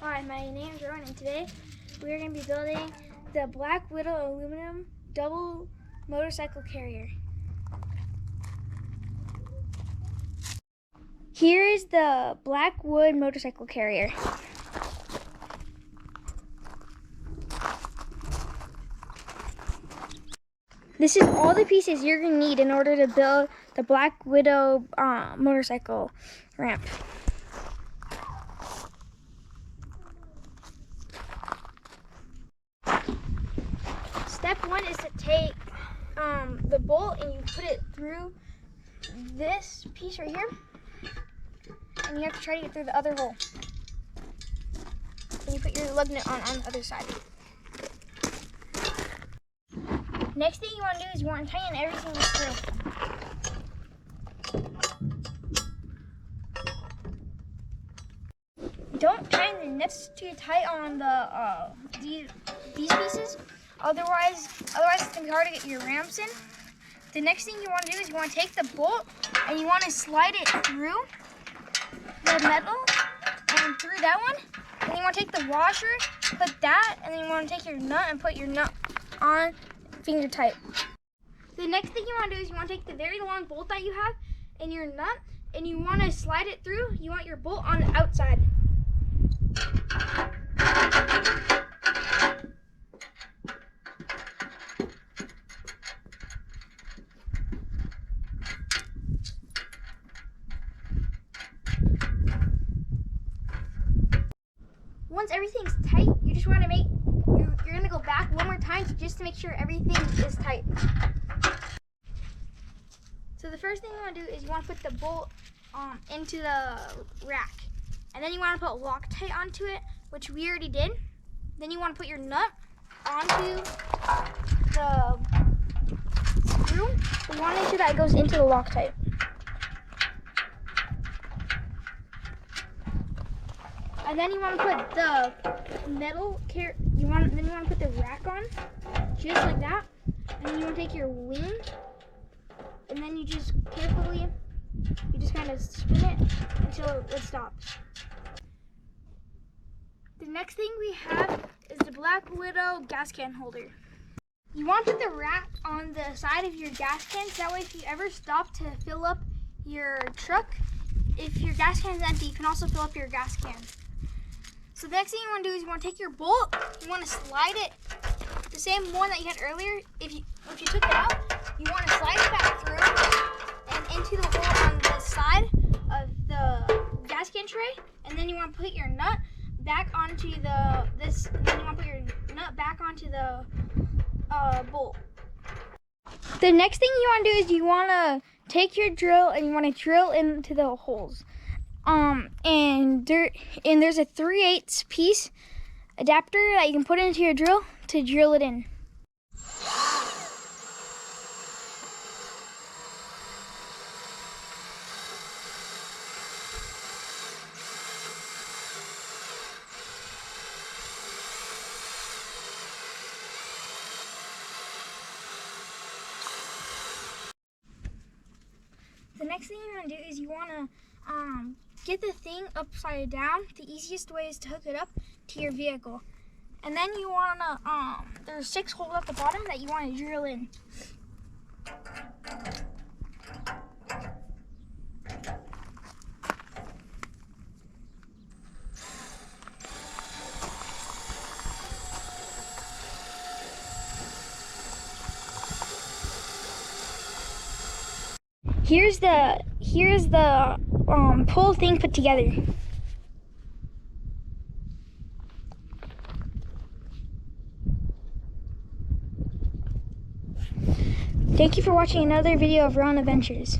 Hi, my name is Rowan, and today we are going to be building the Black Widow aluminum double motorcycle carrier. Here is the black wood motorcycle carrier. This is all the pieces you're going to need in order to build the Black Widow motorcycle ramp. Step one is to take the bolt and you put it through this piece right here, and you have to try to get through the other hole. And you put your lug nut on the other side. Next thing you want to do is you want to tighten everything through. Don't tighten the nuts too tight on the these pieces. Otherwise it's gonna be hard to get your ramps in. The next thing you want to do is you want to take the bolt and you want to slide it through the metal and through that one. And then you want to take the washer, put that, and then you want to take your nut and put your nut on finger tight. The next thing you want to do is you want to take the very long bolt that you have and your nut, and you want to slide it through. You want your bolt on the outside. Once everything's tight, you just want to you're going to go back one more time just to make sure everything is tight. So the first thing you want to do is you want to put the bolt into the rack. And then you want to put Loctite onto it, which we already did. Then you want to put your nut onto the screw. You want to make sure that it goes into the Loctite. And then you want to put the metal then you want to put the rack on, just like that. And then you want to take your wing, and then you just carefully, kind of spin it until it stops. The next thing we have is the Black Widow gas can holder. You want to put the rack on the side of your gas can, so that way if you ever stop to fill up your truck, if your gas can is empty, you can also fill up your gas can. So the next thing you want to do is you want to take your bolt, you want to slide it, the same one that you had earlier. If you took it out, you want to slide it back through and into the hole on the side of the gas can tray, and then you want to put your nut back onto then you want to put your nut back onto the bolt. The next thing you want to do is you want to take your drill and you want to drill into the holes. And there's a 3/8 piece adapter that you can put into your drill to drill it in. The next thing you want to do is you want to get the thing upside down. The easiest way is to hook it up to your vehicle. And then you want to, there's 6 holes at the bottom that you want to drill in. Here's the pull thing put together. Thank you for watching another video of Rowan Adventures.